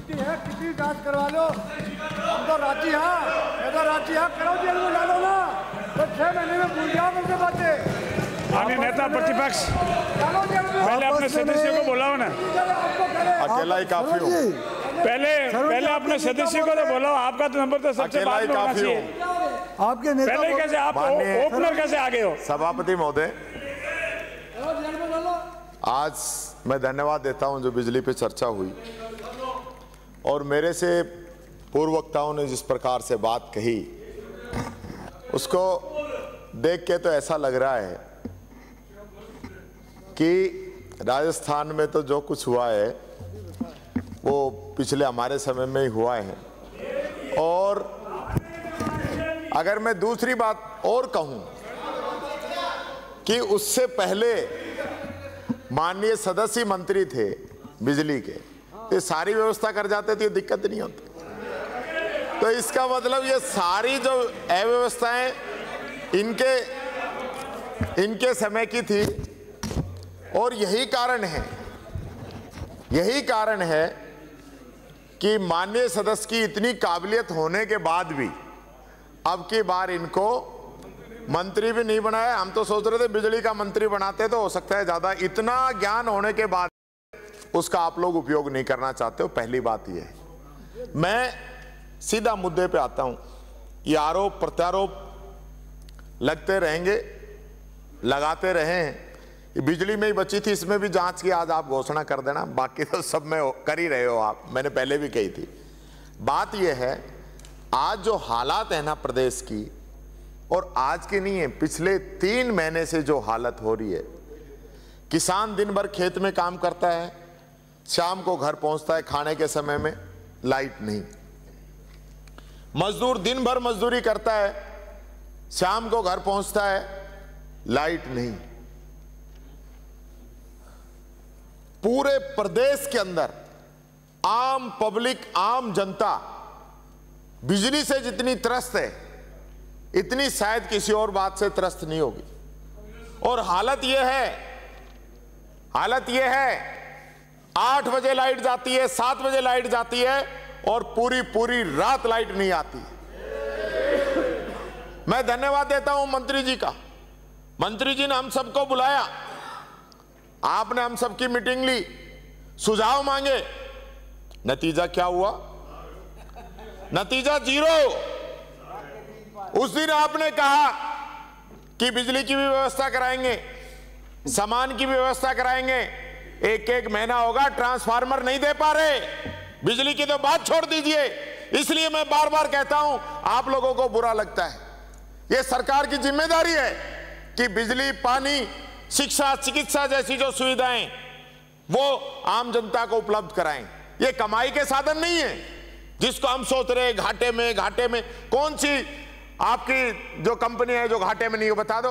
छुट्टी है, किसी जांच करवा लो। हम तो राजी हाँ, मैं तो राजी हाँ, करो जेल में डालो ना, तो 6 महीने में भूल जाओ मुझसे बातें। माननीय नेता प्रतिपक्ष, पहले अपने सदस्यों को बुलाओ ना। अकेला ही काफी हो। पहले अपने सदस्यों को तो बुलाओ, आपका तो नंबर तो सबसे बाद में होना चाहिए। आपके नेता पहले कैसे आप ओपनर कैसे आगे हो? सभापति महोदय, आज मैं धन्यवाद देता हूं जो बिजली पे चर्चा हुई और मेरे से पूर्व वक्ताओं ने जिस प्रकार से बात कही उसको देख के तो ऐसा लग रहा है कि राजस्थान में तो जो कुछ हुआ है वो पिछले हमारे समय में ही हुआ है। और अगर मैं दूसरी बात और कहूं कि उससे पहले माननीय सदस्य मंत्री थे बिजली के, ये सारी व्यवस्था कर जाते थे, दिक्कत नहीं होती। तो इसका मतलब ये सारी जो अव्यवस्थाएं इनके समय की थी। और यही कारण है कि माननीय सदस्य की इतनी काबिलियत होने के बाद भी अब की बार इनको मंत्री भी नहीं बनाया। हम तो सोच रहे थे बिजली का मंत्री बनाते तो हो सकता है ज्यादा, इतना ज्ञान होने के बाद उसका आप लोग उपयोग नहीं करना चाहते हो। पहली बात यह है। मैं सीधा मुद्दे पे आता हूं। ये आरोप प्रत्यारोप लगते रहेंगे, लगाते रहे। बिजली में ही बची थी, इसमें भी जांच की आज आप घोषणा कर देना, बाकी तो सब में कर ही रहे हो आप, मैंने पहले भी कही थी। बात यह है, आज जो हालात है ना प्रदेश की, और आज की नहीं है, पिछले 3 महीने से जो हालत हो रही है, किसान दिन भर खेत में काम करता है, शाम को घर पहुंचता है, खाने के समय में लाइट नहीं। मजदूर दिन भर मजदूरी करता है, शाम को घर पहुंचता है, लाइट नहीं। पूरे प्रदेश के अंदर आम पब्लिक, आम जनता बिजली से जितनी त्रस्त है, इतनी शायद किसी और बात से त्रस्त नहीं होगी। और हालत यह है 8 बजे लाइट जाती है, 7 बजे लाइट जाती है और पूरी रात लाइट नहीं आती। मैं धन्यवाद देता हूं मंत्री जी का। मंत्री जी ने हम सबको बुलाया, आपने हम सबकी मीटिंग ली, सुझाव मांगे, नतीजा क्या हुआ? नतीजा 0। उस दिन आपने कहा कि बिजली की भी व्यवस्था कराएंगे, सामान की भी व्यवस्था कराएंगे। एक महीना होगा, ट्रांसफार्मर नहीं दे पा रहे, बिजली की तो बात छोड़ दीजिए। इसलिए मैं बार बार कहता हूं, आप लोगों को बुरा लगता है। यह सरकार की जिम्मेदारी है कि बिजली, पानी, शिक्षा, चिकित्सा जैसी जो सुविधाएं वो आम जनता को उपलब्ध कराएं। ये कमाई के साधन नहीं है जिसको हम सोच रहे हैं घाटे में। कौन सी आपकी जो कंपनी है जो घाटे में नहीं हो, बता दो।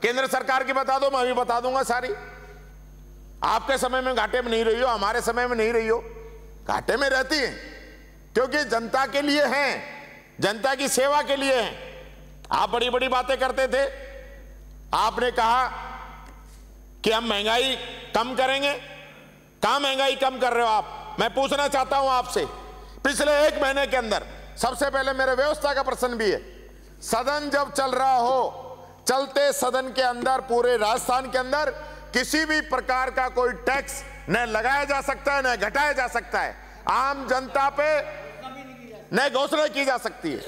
केंद्र सरकार की बता दो, मैं भी बता दूंगा सारी। आपके समय में घाटे में नहीं रही हो, हमारे समय में नहीं रही हो, घाटे में रहती है, क्योंकि जनता के लिए हैं, जनता की सेवा के लिए हैं। आप बड़ी बड़ी बातें करते थे, आपने कहा कि हम महंगाई कम करेंगे। कहां महंगाई कम कर रहे हो आप? मैं पूछना चाहता हूं आपसे, पिछले 1 महीने के अंदर, सबसे पहले मेरे व्यवस्था का प्रश्न भी है, सदन जब चल रहा हो, चलते सदन के अंदर पूरे राजस्थान के अंदर किसी भी प्रकार का कोई टैक्स न लगाया जा सकता है न घटाया जा सकता है। आम जनता पे न घोषणा की जा सकती है,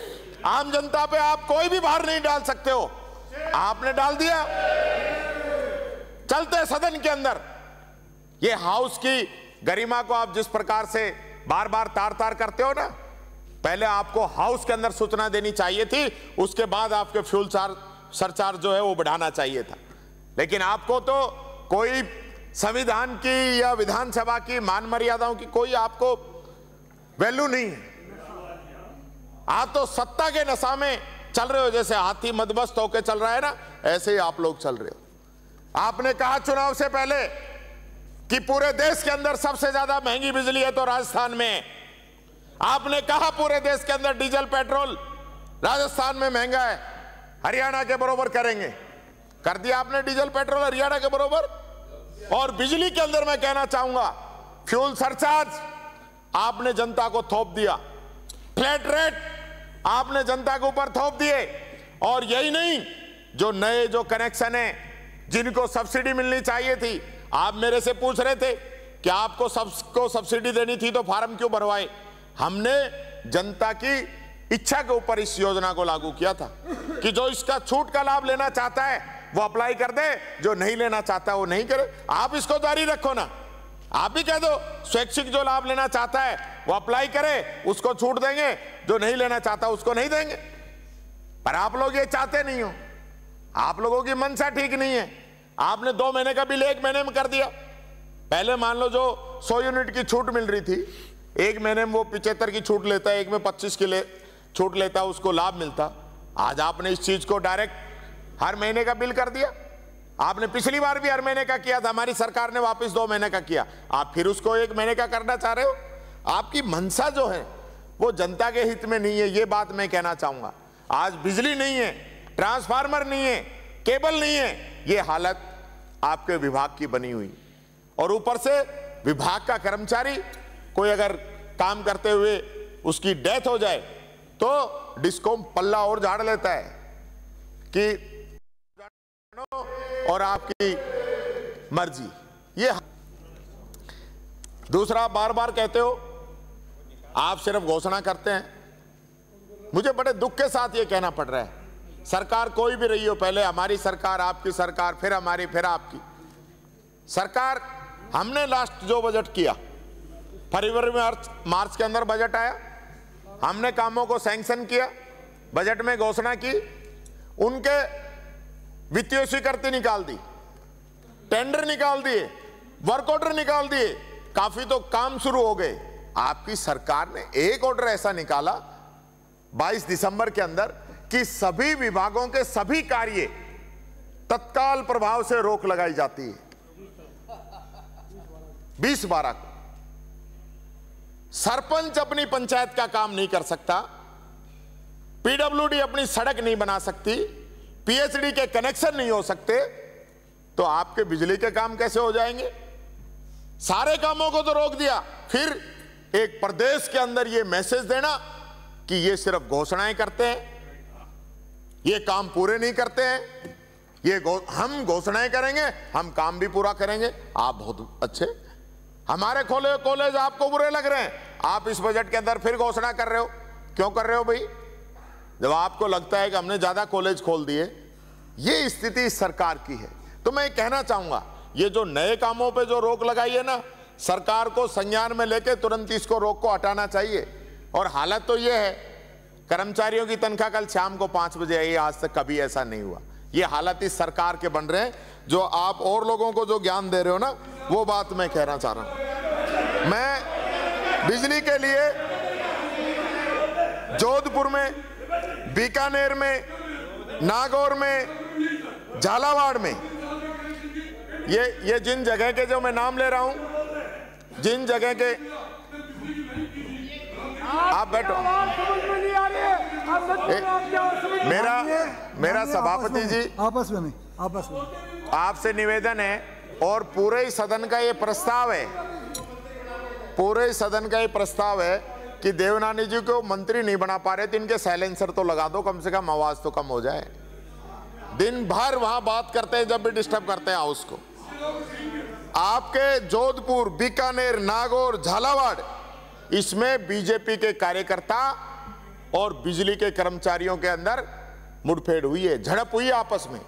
आम जनता पे आप कोई भी भार नहीं डाल सकते हो, आपने डाल दिया चलते सदन के अंदर। ये हाउस की गरिमा को आप जिस प्रकार से बार बार तार करते हो ना, पहले आपको हाउस के अंदर सूचना देनी चाहिए थी, उसके बाद आपके फ्यूल सरचार्ज जो है वो बढ़ाना चाहिए था। लेकिन आपको तो कोई संविधान की या विधानसभा की मान मर्यादाओं की कोई आपको वैल्यू नहीं है। आप तो सत्ता के नशा में चल रहे हो, जैसे हाथी मदमस्त होकर चल रहा है ना, ऐसे ही आप लोग चल रहे हो। आपने कहा चुनाव से पहले कि पूरे देश के अंदर सबसे ज्यादा महंगी बिजली है तो राजस्थान में। आपने कहा पूरे देश के अंदर डीजल पेट्रोल राजस्थान में महंगा है, हरियाणा के बराबर करेंगे। कर दिया आपने डीजल पेट्रोल हरियाणा के बराबर। और बिजली के अंदर मैं कहना चाहूंगा, फ्यूल सरचार्ज आपने जनता को थोप दिया, फ्लैट रेट आपने जनता के ऊपर थोप दिए। और यही नहीं, जो नए जो कनेक्शन है, जिनको सब्सिडी मिलनी चाहिए थी, आप मेरे से पूछ रहे थे कि आपको सबको सब्सिडी देनी थी तो फार्म क्यों भरवाए। हमने जनता की इच्छा के ऊपर इस योजना को लागू किया था कि जो इसका छूट का लाभ लेना चाहता है वो अप्लाई कर दे, जो नहीं लेना चाहता वो नहीं करे। आप इसको जारी रखो ना, आप भी कह दो स्वैच्छिक जो लाभ लेना चाहता है वो अप्लाई करे, उसको छूट देंगे, जो नहीं लेना चाहता उसको नहीं देंगे। पर आप लोग ये चाहते नहीं हो, आप लोगों की मंशा ठीक नहीं है। आपने 2 महीने का बिल 1 महीने में कर दिया। पहले मान लो जो 100 यूनिट की छूट मिल रही थी, 1 महीने में वो 75 की छूट लेता है, एक में 25 की छूट लेता, उसको लाभ मिलता। आज आपने इस चीज को डायरेक्ट हर महीने का बिल कर दिया। आपने पिछली बार भी हर महीने का किया था, हमारी सरकार ने वापस 2 महीने का किया, आप फिर उसको 1 महीने का करना चाह रहे हो। आपकी मंशा जो है वो जनता के हित में नहीं है, ये बात मैं कहना चाहूंगा। आज बिजली नहीं है, ट्रांसफार्मर नहीं है, केबल नहीं है, ये हालत आपके विभाग की बनी हुई। और ऊपर से विभाग का कर्मचारी कोई अगर काम करते हुए उसकी डेथ हो जाए तो डिस्कॉम पल्ला और झाड़ लेता है कि और आपकी मर्जी। ये दूसरा, बार बार कहते हो आप सिर्फ घोषणा करते हैं। मुझे बड़े दुख के साथ ये कहना पड़ रहा है, सरकार कोई भी रही हो, पहले हमारी सरकार, आपकी सरकार, फिर हमारी, फिर आपकी सरकार, हमने लास्ट जो बजट किया फरवरी मार्च के अंदर बजट आया, हमने कामों को सैंक्शन किया, बजट में घोषणा की, उनके वित्तीय स्वीकृति निकाल दी, टेंडर निकाल दिए, वर्क ऑर्डर निकाल दिए, काफी तो काम शुरू हो गए। आपकी सरकार ने एक ऑर्डर ऐसा निकाला 22 दिसंबर के अंदर कि सभी विभागों के सभी कार्य तत्काल प्रभाव से रोक लगाई जाती है। 20/12 को सरपंच अपनी पंचायत का काम नहीं कर सकता, पीडब्ल्यूडी अपनी सड़क नहीं बना सकती, पीएचडी के कनेक्शन नहीं हो सकते, तो आपके बिजली के काम कैसे हो जाएंगे? सारे कामों को तो रोक दिया। फिर एक प्रदेश के अंदर ये मैसेज देना कि ये सिर्फ घोषणाएं करते हैं, ये काम पूरे नहीं करते हैं, हम घोषणाएं करेंगे, हम काम भी पूरा करेंगे। आप बहुत अच्छे, हमारे खोले कॉलेज आपको बुरे लग रहे हैं, आप इस बजट के अंदर फिर घोषणा कर रहे हो। क्यों कर रहे हो भाई? जब आपको लगता है कि हमने ज्यादा कॉलेज खोल दिए। ये स्थिति इस सरकार की है। तो मैं कहना चाहूंगा, ये जो नए कामों पे जो रोक लगाई है ना, सरकार को संज्ञान में लेके तुरंत इसको रोक को हटाना चाहिए। और हालत तो ये है, कर्मचारियों की तनख्वाह कल शाम को 5 बजे आई, आज तक कभी ऐसा नहीं हुआ। ये हालत इस सरकार के बन रहे हैं। जो आप और लोगों को जो ज्ञान दे रहे हो ना, वो बात मैं कहना चाह रहा हूं। मैं बिजली के लिए जोधपुर में, बीकानेर में, नागौर में, झालावाड़ में, ये जिन जगह के जो मैं नाम ले रहा हूं, जिन जगह के, आप बैठो। मेरा सभापति जी, आपस में नहीं, आपस में आपसे निवेदन है, और पूरे ही सदन का ये प्रस्ताव है, पूरे सदन का ये प्रस्ताव है कि देवनानी जी को मंत्री नहीं बना पा रहे तो इनके साइलेंसर तो लगा दो, कम से कम आवाज तो कम हो जाए। दिन भर वहां बात करते हैं, जब भी डिस्टर्ब करते हैं हाउस को। आपके जोधपुर, बीकानेर, नागौर, झालावाड़, इसमें बीजेपी के कार्यकर्ता और बिजली के कर्मचारियों के अंदर मुठभेड़ हुई है, झड़प हुई है आपस में।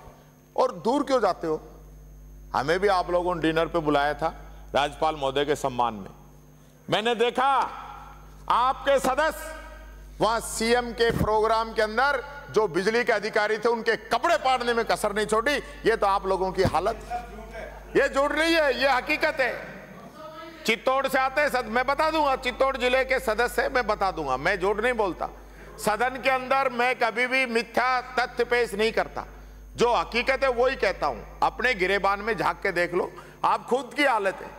और दूर क्यों जाते हो? हमें भी आप लोगों ने डिनर पे बुलाया था राज्यपाल महोदय के सम्मान में। मैंने देखा आपके सदस्य वहां सीएम के प्रोग्राम के अंदर जो बिजली के अधिकारी थे उनके कपड़े पाड़ने में कसर नहीं छोड़ी। ये तो आप लोगों की हालत, ये झूठ नहीं है, ये हकीकत है। चित्तौड़ से आते हैं, मैं बता दूंगा, चित्तौड़ जिले के सदस्य मैं बता दूंगा, मैं झूठ नहीं बोलता। सदन के अंदर मैं कभी भी मिथ्या तथ्य पेश नहीं करता, जो हकीकत है वो ही कहता हूं। अपने गिरेबान में झांक के देख लो, आप खुद की हालत है।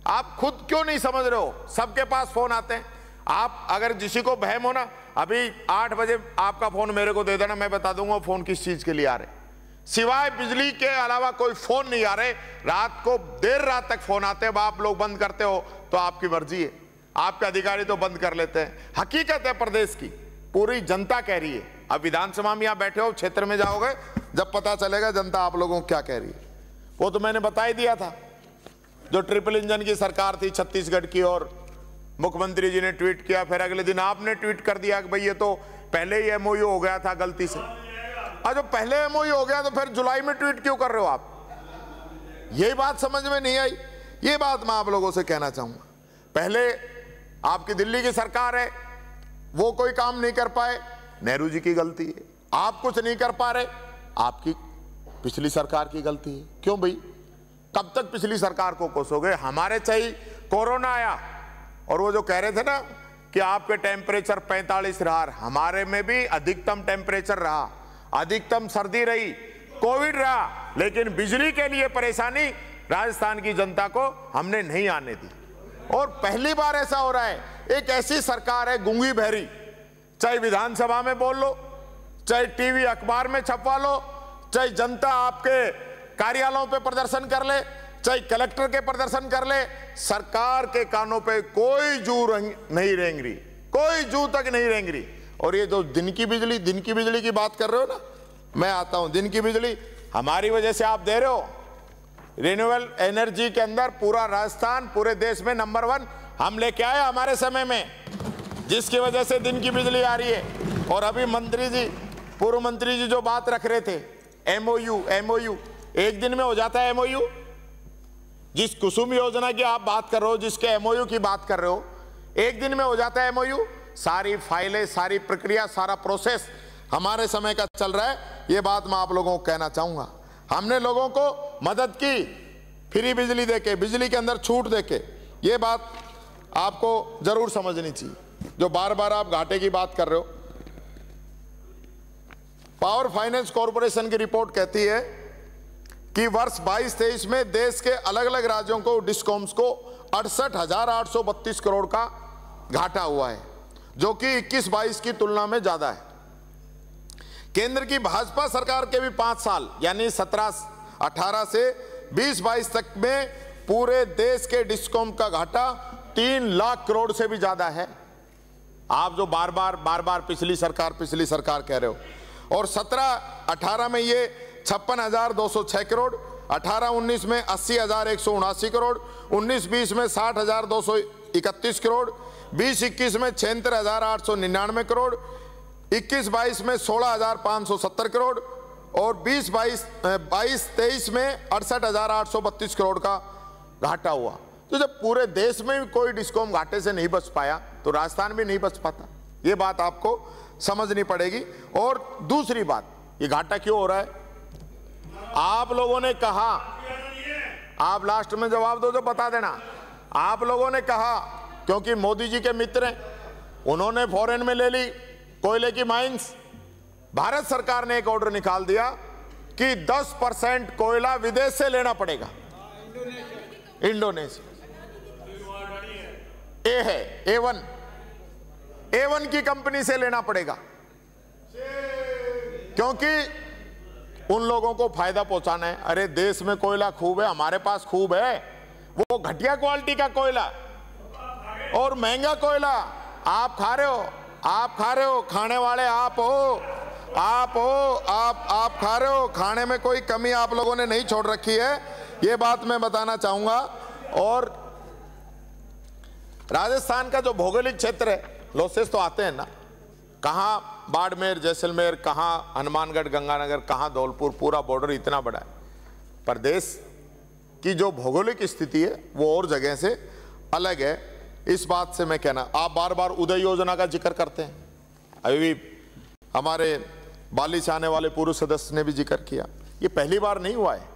आप खुद क्यों नहीं समझ रहे हो? सबके पास फोन आते हैं। आप अगर किसी को बहम हो ना, अभी 8 बजे आपका फोन मेरे को दे देना, मैं बता दूंगा फोन किस चीज के लिए आ रहे। सिवाय बिजली के अलावा कोई फोन नहीं आ रहे। रात को देर रात तक फोन आते हैं, आप लोग बंद करते हो तो आपकी मर्जी है। आपके अधिकारी तो बंद कर लेते हैं। हकीकत है प्रदेश की, पूरी जनता कह रही है। अब विधानसभा में यहाँ बैठे हो, क्षेत्र में जाओगे, जब पता चलेगा जनता आप लोगों को क्या कह रही है। वो तो मैंने बता ही दिया था, जो ट्रिपल इंजन की सरकार थी छत्तीसगढ़ की, और मुख्यमंत्री जी ने ट्वीट किया, फिर अगले दिन आपने ट्वीट कर दिया कि भाई ये तो पहले ही एमओयू हो गया था गलती से। और जो पहले एमओयू हो गया तो फिर जुलाई में ट्वीट क्यों कर रहे हो आप? यही बात समझ में नहीं आई। ये बात मैं आप लोगों से कहना चाहूंगा। पहले आपकी दिल्ली की सरकार है, वो कोई काम नहीं कर पाए, नेहरू जी की गलती है। आप कुछ नहीं कर पा रहे, आपकी पिछली सरकार की गलती है। क्यों भाई, कब तक पिछली सरकार को कोसोगे? हमारे चाहिए कोरोना आया और वो जो कह रहे थे ना कि आपके टेम्परेचर 45 रहा, हमारे में भी अधिकतम टेम्परेचर रहा, अधिकतम सर्दी रही, कोविड रहा, लेकिन बिजली के लिए परेशानी राजस्थान की जनता को हमने नहीं आने दी। और पहली बार ऐसा हो रहा है, एक ऐसी सरकार है गूंगी बहरी, चाहे विधानसभा में बोल लो, चाहे टीवी अखबार में छपवा लो, चाहे जनता आपके कार्यालयों पे प्रदर्शन कर ले, चाहे कलेक्टर के प्रदर्शन कर ले, सरकार के कानों पे कोई जू नहीं रेंग रही, कोई जू तक नहीं रेंग रही। और ये जो दिन की बिजली की बात कर रहे हो ना, मैं आता हूं, दिन की बिजली हमारी वजह से आप दे रहे हो। रिन्यूएबल एनर्जी के अंदर पूरा राजस्थान पूरे देश में नंबर 1 हम लेके आए हमारे समय में, जिसकी वजह से दिन की बिजली आ रही है। और अभी मंत्री जी, पूर्व मंत्री जी जो बात रख रहे थे, एमओयू एक दिन में हो जाता है एमओयू। जिस कुसुम योजना की आप बात कर रहे हो, जिसके एमओयू की बात कर रहे हो, एक दिन में हो जाता है एमओयू। सारी फाइलें, सारी प्रक्रिया, सारा प्रोसेस हमारे समय का चल रहा है। ये बात मैं आप लोगों को कहना चाहूंगा। हमने लोगों को मदद की, फ्री बिजली देके, बिजली के अंदर छूट देके। ये बात आपको जरूर समझनी चाहिए। जो बार बार आप घाटे की बात कर रहे हो, पावर फाइनेंस कॉर्पोरेशन की रिपोर्ट कहती है कि वर्ष 22-23 में देश के अलग अलग राज्यों को, डिस्कॉम्स को 68,832 करोड़ का घाटा हुआ है, जो कि 21-22 की तुलना में ज्यादा है। केंद्र की भाजपा सरकार के भी 5 साल यानी 17-18 से 20-22 तक में पूरे देश के डिस्कॉम का घाटा 3 लाख करोड़ से भी ज्यादा है। आप जो बार बार पिछली सरकार कह रहे हो, और 17-18 में ये 56,206 करोड़, 18-19 में 80,179 करोड़, 19-20 में 60,231 करोड़, 20-21 में 76,899 करोड़, 21-22 में 16,570 करोड़, और 22-23 में 68,832 करोड़ का घाटा हुआ। तो जब पूरे देश में भी कोई डिस्कॉम घाटे से नहीं बच पाया, तो राजस्थान भी नहीं बच पाता। ये बात आपको समझनी पड़ेगी। और दूसरी बात, ये घाटा क्यों हो रहा है? आप लोगों ने कहा, आप लास्ट में जवाब दो तो बता देना। आप लोगों ने कहा, क्योंकि मोदी जी के मित्र हैं, उन्होंने फॉरेन में ले ली कोयले की माइंस। भारत सरकार ने एक ऑर्डर निकाल दिया कि 10% कोयला विदेश से लेना पड़ेगा। इंडोनेशिया ए है, A1 की कंपनी से लेना पड़ेगा, क्योंकि उन लोगों को फायदा पहुंचाना है। अरे देश में कोयला खूब है, हमारे पास खूब है, वो घटिया क्वालिटी का कोयला और महंगा कोयला आप खा रहे हो, खाने वाले आप खा रहे हो। खाने में कोई कमी आप लोगों ने नहीं छोड़ रखी है, ये बात मैं बताना चाहूंगा। और राजस्थान का जो भौगोलिक क्षेत्र है, लॉसेस तो आते हैं ना, कहाँ बाड़मेर, जैसलमेर, कहाँ हनुमानगढ़, गंगानगर, कहाँ धौलपुर, पूरा बॉर्डर इतना बड़ा है। पर देश की जो भौगोलिक स्थिति है वो और जगह से अलग है। इस बात से मैं कहना, आप बार बार उदय योजना का जिक्र करते हैं, अभी भी हमारे बाली से आने वाले पूर्व सदस्य ने भी जिक्र किया। ये पहली बार नहीं हुआ है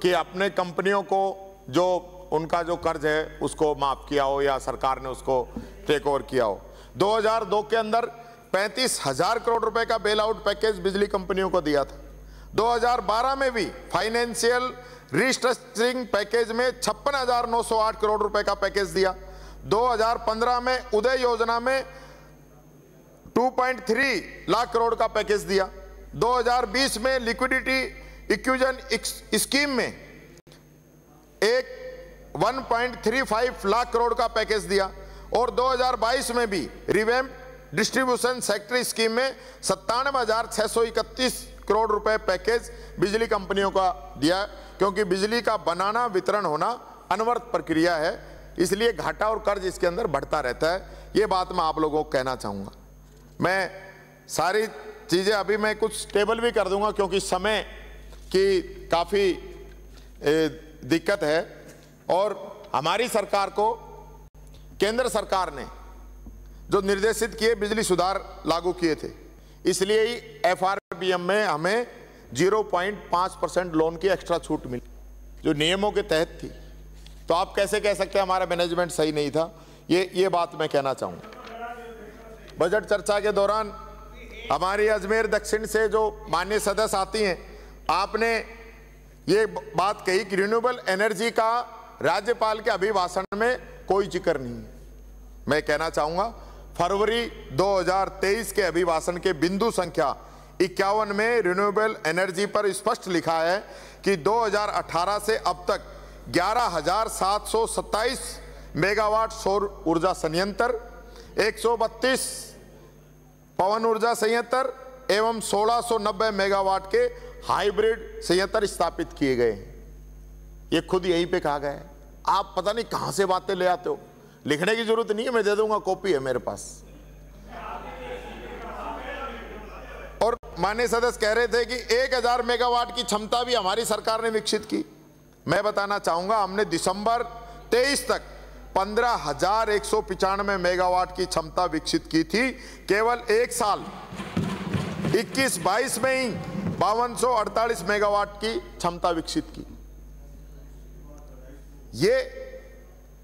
कि अपने कंपनियों को जो उनका जो कर्ज है उसको माफ किया हो या सरकार ने उसको टेक ओवर किया हो। 2002 के अंदर 35,000 करोड़ रुपए का बेल आउट पैकेज बिजली कंपनियों को दिया था। 2012 में भी फाइनेंशियल रिस्ट्रक्चरिंग पैकेज में 56,908 करोड़ रुपए का पैकेज दिया। 2015 में उदय योजना में 2.3 लाख करोड़ का पैकेज दिया। 2020 में लिक्विडिटी इक्विजन स्कीम में एक 1.35 लाख करोड़ का पैकेज दिया। और 2022 में भी रिवैम्प डिस्ट्रीब्यूशन सेक्टर स्कीम में 97,631 करोड़ रुपए पैकेज बिजली कंपनियों का दिया, क्योंकि बिजली का बनाना वितरण होना अनवरत प्रक्रिया है, इसलिए घाटा और कर्ज इसके अंदर बढ़ता रहता है। ये बात मैं आप लोगों को कहना चाहूँगा। मैं सारी चीज़ें अभी मैं कुछ टेबल भी कर दूंगा, क्योंकि समय की काफ़ी दिक्कत है। और हमारी सरकार को केंद्र सरकार ने जो निर्देशित किए बिजली सुधार लागू किए थे, इसलिए ही FRBM में हमें 0.5% लोन की एक्स्ट्रा छूट मिली, जो नियमों के तहत थी। तो आप कैसे कह सकते हैं हमारा मैनेजमेंट सही नहीं था? ये बात मैं कहना चाहूँगा। बजट चर्चा के दौरान हमारी अजमेर दक्षिण से जो माननीय सदस्य आती हैं, आपने ये बात कही कि रिन्यूएबल एनर्जी का राज्यपाल के अभिभाषण में कोई जिक्र नहीं है। मैं कहना चाहूँगा फरवरी 2023 के अभिभाषण के बिंदु संख्या 51 में रिन्यूएबल एनर्जी पर स्पष्ट लिखा है कि 2018 से अब तक 11,727 मेगावाट सौर ऊर्जा संयंत्र, 132 पवन ऊर्जा संयंत्र एवं 1690 मेगावाट के हाइब्रिड संयंत्र स्थापित किए गए हैं। ये खुद यहीं पे कहा गया है। आप पता नहीं कहां से बातें ले आते हो, लिखने की जरूरत नहीं है, मैं दे दूंगा, कॉपी है मेरे पास। और माननीय सदस्य कह रहे थे कि 1000 मेगावाट की क्षमता भी हमारी सरकार ने विकसित की। मैं बताना चाहूंगा हमने दिसंबर 23 तक 15,195 मेगावाट की क्षमता विकसित की थी। केवल एक साल 21-22 में ही 5248 मेगावाट की क्षमता विकसित की। ये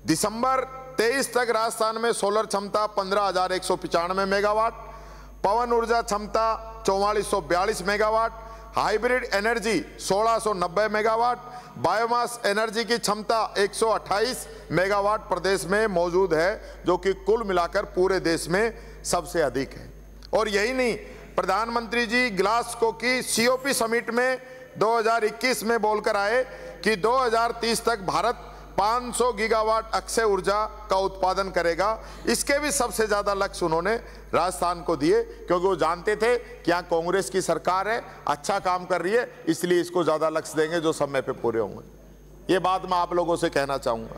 दिसंबर 23 तक राजस्थान में सोलर क्षमता 15,195 मेगावाट, पवन ऊर्जा क्षमता 4442 megawatt, hybrid energy 1690 megawatt, biomass energy की क्षमता 128 मेगावाट प्रदेश में मौजूद है, जो कि कुल मिलाकर पूरे देश में सबसे अधिक है। और यही नहीं, प्रधानमंत्री जी ग्लासगो की COP समिट में 2021 में बोलकर आए कि 2030 तक भारत 500 गीगावाट अक्षय ऊर्जा का उत्पादन करेगा। इसके भी सबसे ज्यादा लक्ष्य उन्होंने राजस्थान को दिए, क्योंकि वो जानते थे कि यहाँ कांग्रेस की सरकार है, अच्छा काम कर रही है, इसलिए इसको ज्यादा लक्ष्य देंगे जो समय पे पूरे होंगे। ये बात मैं आप लोगों से कहना चाहूंगा।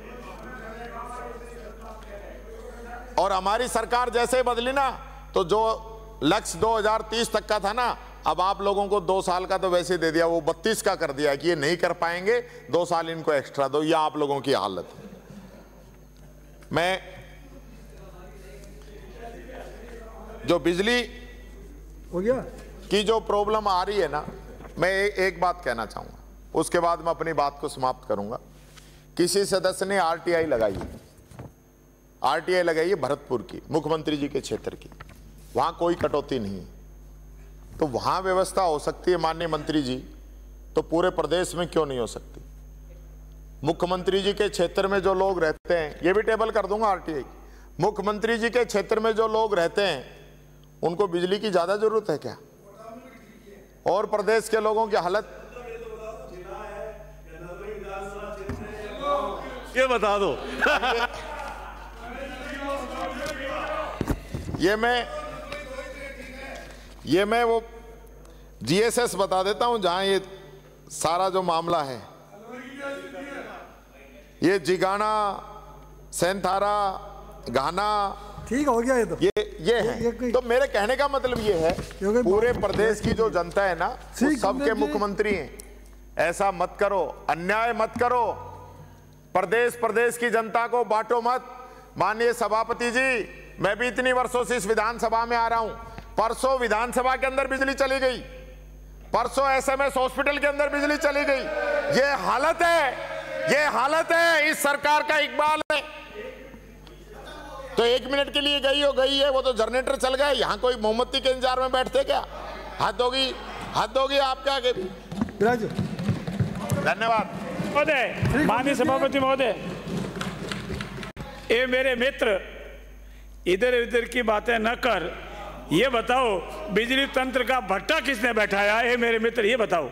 और हमारी सरकार जैसे ही बदली ना, तो जो लक्ष्य 2030 तक का था ना, अब आप लोगों को 2 साल का तो वैसे दे दिया, वो 32 का कर दिया कि ये नहीं कर पाएंगे, 2 साल इनको एक्स्ट्रा दो। ये आप लोगों की हालत है। मैं जो बिजली हो गया की जो प्रॉब्लम आ रही है ना, मैं एक बात कहना चाहूंगा, उसके बाद मैं अपनी बात को समाप्त करूंगा। किसी सदस्य ने RTI लगाई है भरतपुर की, मुख्यमंत्री जी के क्षेत्र की, वहां कोई कटौती नहीं है, तो वहां व्यवस्था हो सकती है माननीय मंत्री जी, तो पूरे प्रदेश में क्यों नहीं हो सकती? मुख्यमंत्री जी के क्षेत्र में जो लोग रहते हैं, ये भी टेबल कर दूंगा RTI, मुख्यमंत्री जी के क्षेत्र में जो लोग रहते हैं उनको बिजली की ज्यादा जरूरत है क्या? और प्रदेश के लोगों की हालत ये बता दो। ये मैं वो GSS बता देता हूं, जहां ये सारा जो मामला है, ये जिगाना, सेंथारा, घाना, ठीक हो गया। ये तो ये है। तो मेरे कहने का मतलब ये है, पूरे प्रदेश की जो जनता है ना, वो सबके मुख्यमंत्री हैं। ऐसा मत करो, अन्याय मत करो, प्रदेश की जनता को बांटो मत। माननीय सभापति जी, मैं भी इतनी वर्षों से इस विधानसभा में आ रहा हूं, परसों विधानसभा के अंदर बिजली चली गई, परसों SMS हॉस्पिटल के अंदर बिजली चली गई। ये हालत है इस सरकार का इकबाल है। तो 1 मिनट के लिए गई है, वो तो जनरेटर चल गए। यहाँ कोई मोमबत्ती के इंतजार में बैठते क्या? हद होगी आपके आगे भी। धन्यवाद महोदय। माननीय सभापति महोदय, ये मेरे मित्र इधर उधर की बातें न कर, ये बताओ बिजली तंत्र का भट्टा किसने बैठाया है? मेरे मित्र ये बताओ।